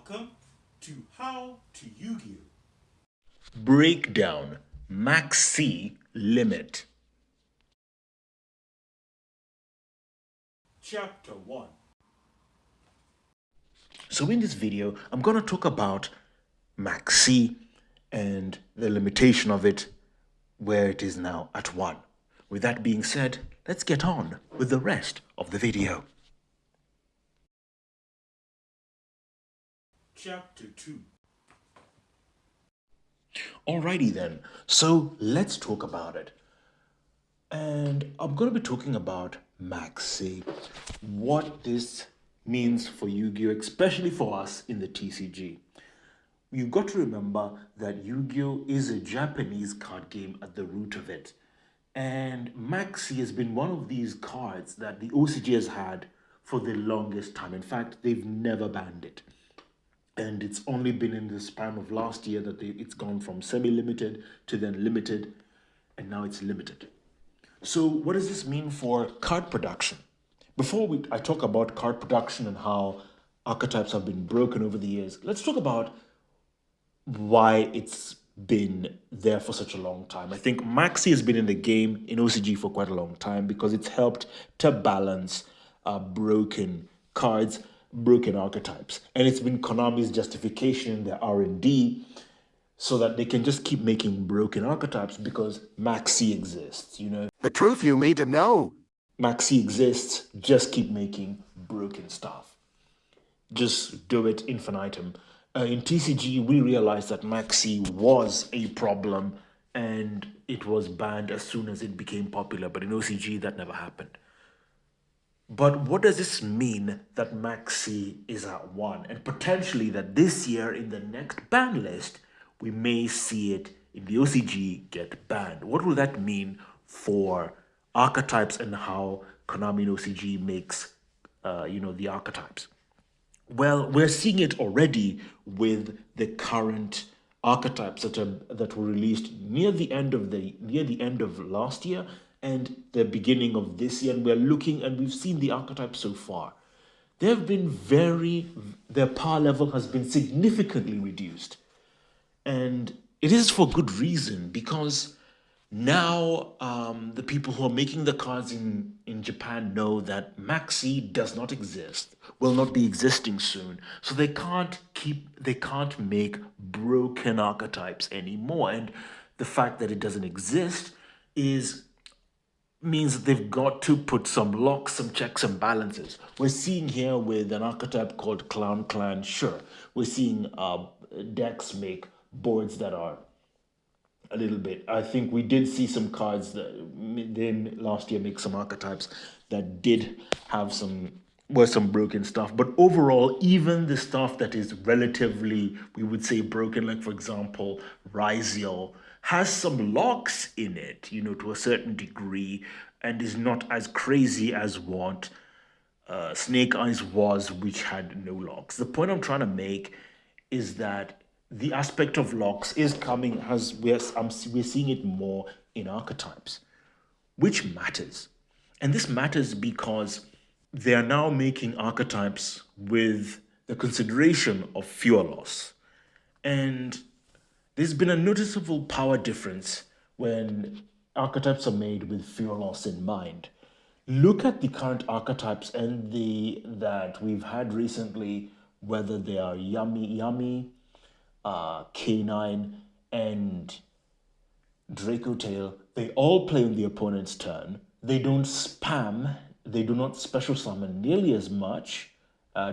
Welcome to How to Yu-Gi-Oh! Breakdown Maxx limit. Chapter 1. So in this video, I'm going to talk about Maxx and the limitation of it, where it is now at 1. With that being said, let's get on with the rest of the video. Chapter 2. Alrighty then, so let's talk about it. And I'm going to be talking about Maxx, what this means for Yu-Gi-Oh, especially for us in the TCG. You've got to remember that Yu-Gi-Oh is a Japanese card game at the root of it. And Maxx has been one of these cards that the OCG has had for the longest time. In fact, they've never banned it. And it's only been in the span of last year that it's gone from semi-limited to then limited, and now it's limited. So what does this mean for card production? Before I talk about card production and how archetypes have been broken over the years, let's talk about why it's been there for such a long time. I think Maxx has been in the game in OCG for quite a long time because it's helped to balance broken cards, broken archetypes. And it's been Konami's justification in their R&D so that they can just keep making broken archetypes because Maxx exists, The truth you need to know. Maxx exists, just keep making broken stuff. Just do it infinitum. In TCG, we realized that Maxx was a problem and it was banned as soon as it became popular. But in OCG, that never happened. But what does this mean that Maxx is at 1? And potentially that this year in the next ban list, we may see it in the OCG get banned. What will that mean for archetypes and how Konami and OCG makes, the archetypes? Well, we're seeing it already with the current archetypes that were released near the end of last year and the beginning of this year. And we're looking and we've seen the archetypes so far. They've been their power level has been significantly reduced. And it is for good reason because now the people who are making the cards in Japan know that Maxx does not exist, will not be existing soon. So they can't make broken archetypes anymore. And the fact that it doesn't exist means that they've got to put some locks, some checks and balances. We're seeing here with an archetype called Clown Clan, sure. We're seeing decks make boards that are a little bit. I think we did see some cards that then last year make some archetypes that did have some broken stuff. But overall, even the stuff that is relatively, we would say, broken, like for example, Ryziel, has some locks in it, to a certain degree, and is not as crazy as what Snake Eyes was, which had no locks. The point I'm trying to make is that the aspect of locks is coming, we're seeing it more in archetypes, which matters. And this matters because they are now making archetypes with the consideration of fuel loss. And there's been a noticeable power difference when archetypes are made with fuel loss in mind. Look at the current archetypes and that we've had recently, whether they are Yummy, K9, and Draco Tail. They all play on the opponent's turn. They don't spam. They do not special summon nearly as much.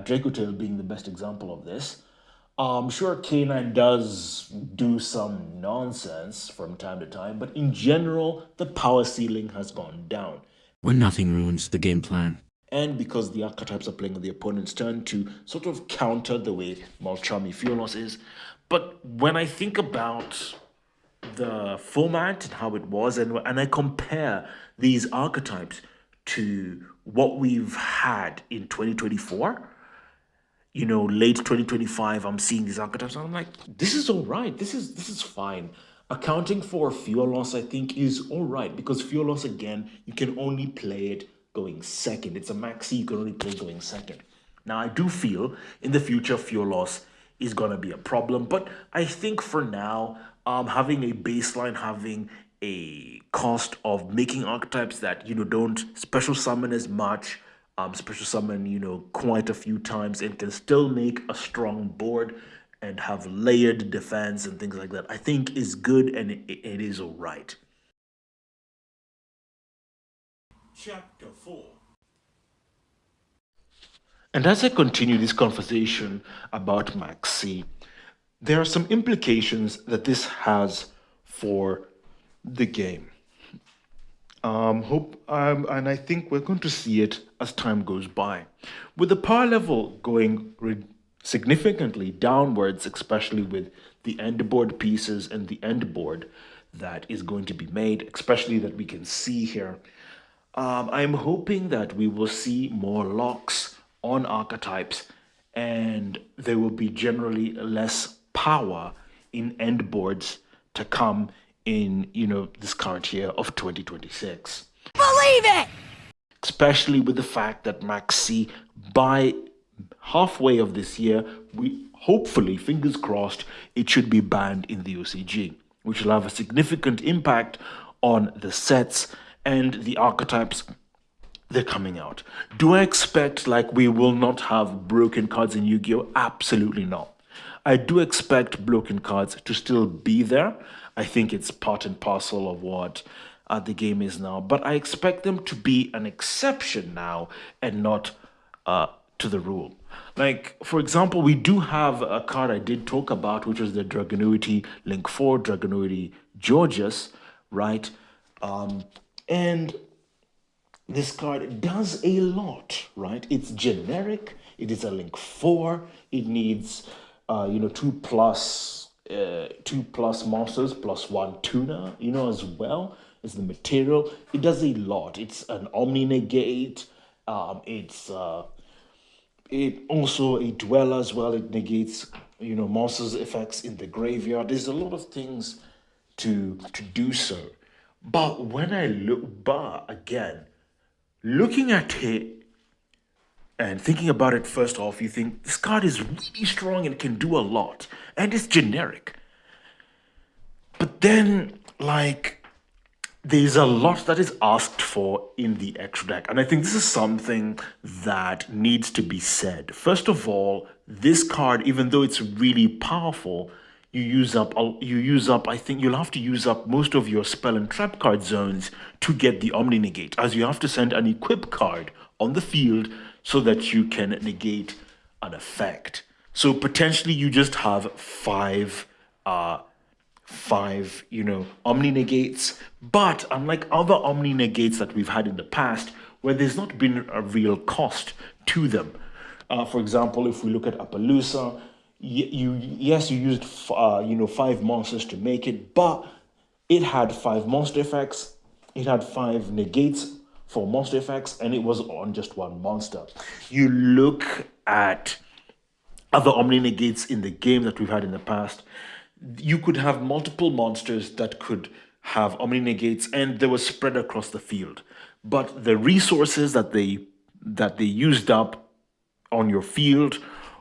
Draco Tail being the best example of this. I'm sure K9 does do some nonsense from time to time, but in general, the power ceiling has gone down. When nothing ruins the game plan. And because the archetypes are playing on the opponent's turn to sort of counter the way Malchami Fuel Loss is. But when I think about the format and how it was, and I compare these archetypes to what we've had in 2024, late 2025, I'm seeing these archetypes and I'm like, this is all right. This is fine. Accounting for fuel loss, I think, is all right because fuel loss, again, you can only play it going second. It's a Maxx, you can only play going second. Now, I do feel in the future fuel loss is gonna be a problem. But I think for now, having a baseline, having a cost of making archetypes that don't special summon as much, special summon quite a few times, and can still make a strong board and have layered defense and things like that, I think is good, and it is all right. Chapter 4. And as I continue this conversation about Maxi, there are some implications that this has for the game. And I think we're going to see it as time goes by. With the power level going significantly downwards, especially with the end board pieces and the end board that is going to be made, especially that we can see here, I'm hoping that we will see more locks on archetypes, and there will be generally less power in end boards to come in, this current year of 2026. Believe it! Especially with the fact that Maxi, by halfway of this year, we hopefully, fingers crossed, it should be banned in the OCG, which will have a significant impact on the sets and the archetypes they're coming out. Do I expect like we will not have broken cards in Yu-Gi-Oh? Absolutely not. I do expect broken cards to still be there. I think it's part and parcel of what the game is now, but I expect them to be an exception now and not to the rule. Like, for example, we do have a card I did talk about, which was the Dragonuity Link 4, Dragonuity Georgius, right? And this card does a lot, right? It's generic. It is a Link 4. It needs, 2+ monsters plus 1 tuna, as well as the material. It does a lot. It's an Omni Negate. It also a Dweller as well. It negates, monsters' effects in the graveyard. There's a lot of things to do so. But when I again, looking at it and thinking about it first off, you think this card is really strong and can do a lot, and it's generic. But then, there's a lot that is asked for in the extra deck, and I think this is something that needs to be said. First of all, this card, even though it's really powerful, you use up. I think you'll have to use up most of your spell and trap card zones to get the Omni Negate, as you have to send an equip card on the field so that you can negate an effect. So potentially you just have five, Omni Negates. But unlike other Omni Negates that we've had in the past, where there's not been a real cost to them. For example, if we look at Appaloosa, you used 5 monsters to make it, but it had 5 monster effects, it had 5 negates for monster effects, and it was on just 1 monster. You look at other Omni Negates in the game that we've had in the past, you could have multiple monsters that could have Omni Negates, and they were spread across the field. But the resources that they used up on your field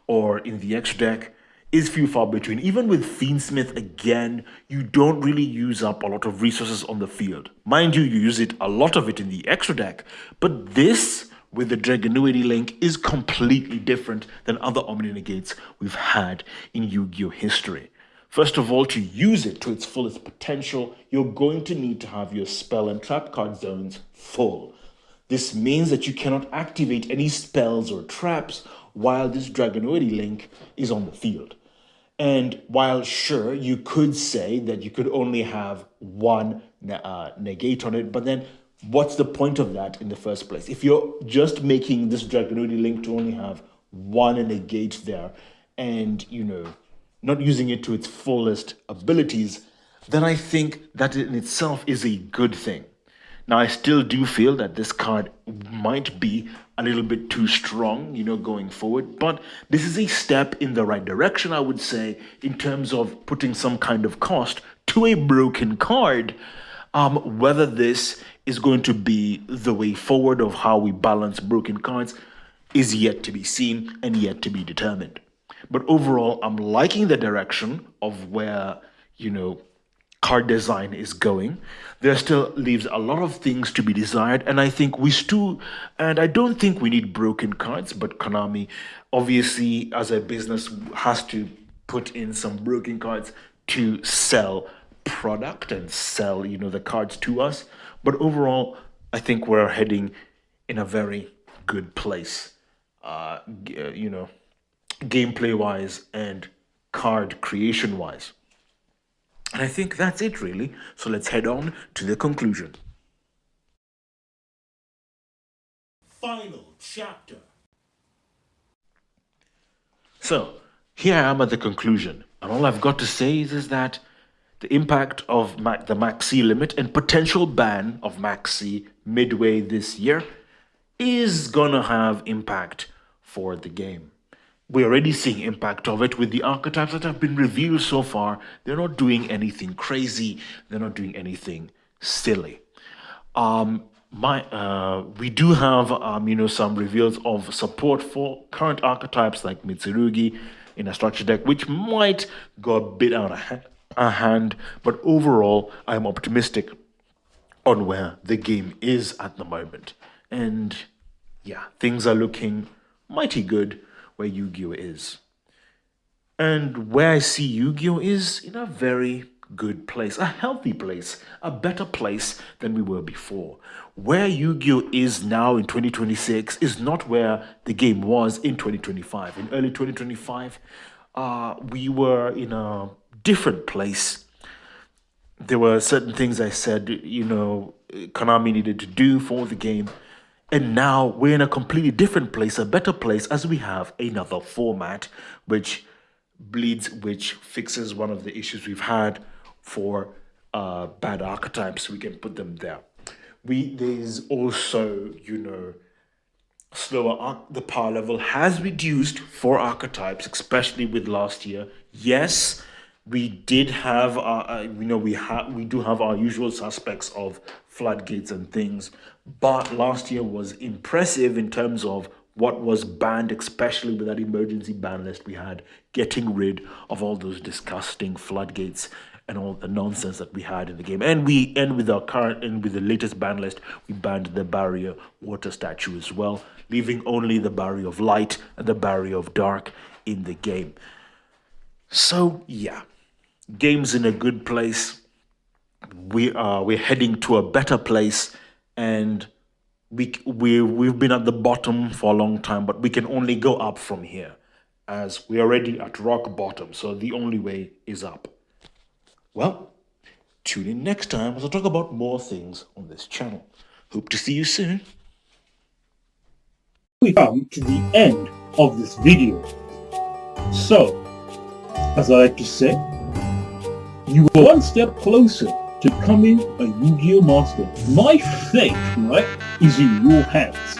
or in the extra deck is few far between. Even with Fiendsmith, again, you don't really use up a lot of resources on the field. Mind you, you use a lot of it in the extra deck, but this, with the Dragonuity Link, is completely different than other Omni Negates we've had in Yu-Gi-Oh! History. First of all, to use it to its fullest potential, you're going to need to have your spell and trap card zones full. This means that you cannot activate any spells or traps while this Dragonuity Link is on the field. And while sure, you could say that you could only have 1 negate on it, but then what's the point of that in the first place? If you're just making this Dragonuity Link to only have 1 negate there and, not using it to its fullest abilities, then I think that in itself is a good thing. Now, I still do feel that this card might be a little bit too strong, going forward. But this is a step in the right direction, I would say, in terms of putting some kind of cost to a broken card. Whether this is going to be the way forward of how we balance broken cards is yet to be seen and yet to be determined. But overall, I'm liking the direction of where, you know, card design is going. There still leaves a lot of things to be desired, and I think we still, and I don't think we need broken cards, but Konami, obviously, as a business, has to put in some broken cards to sell product and sell, the cards to us. But overall, I think we're heading in a very good place, gameplay wise and card creation wise. And I think that's it, really. So let's head on to the conclusion. Final chapter. So here I am at the conclusion. And all I've got to say is that the impact of the Maxi limit and potential ban of Maxi midway this year is gonna have impact for the game. We're already seeing impact of it with the archetypes that have been revealed so far. They're not doing anything crazy. They're not doing anything silly. We do have some reveals of support for current archetypes like Mitsurugi in a structure deck, which might go a bit out of hand. But overall, I'm optimistic on where the game is at the moment, and yeah, things are looking mighty good where Yu-Gi-Oh is. And where I see Yu-Gi-Oh is in a very good place, a healthy place, a better place than we were before. Where Yu-Gi-Oh is now in 2026 is not where the game was in 2025. In early 2025, we were in a different place. There were certain things I said, Konami needed to do for the game. And now we're in a completely different place, a better place, as we have another format which fixes one of the issues we've had for bad archetypes. We can put them there. There's also, the power level has reduced for archetypes, especially with last year. Yes, we did have we do have our usual suspects of floodgates and things, but last year was impressive in terms of what was banned, especially with that emergency ban list we had, getting rid of all those disgusting floodgates and all the nonsense that we had in the game. And with the latest ban list, we banned the barrier water statue as well, leaving only the barrier of light and the barrier of dark in the game. So yeah, game's in a good place. We're heading to a better place, and we've been at the bottom for a long time, but we can only go up from here, as we're already at rock bottom. So the only way is up. Well, tune in next time as I talk about more things on this channel. Hope to see you soon. We come to the end of this video. So, as I like to say, you are one step closer to becoming a Yu-Gi-Oh master. My fate, right, is in your hands.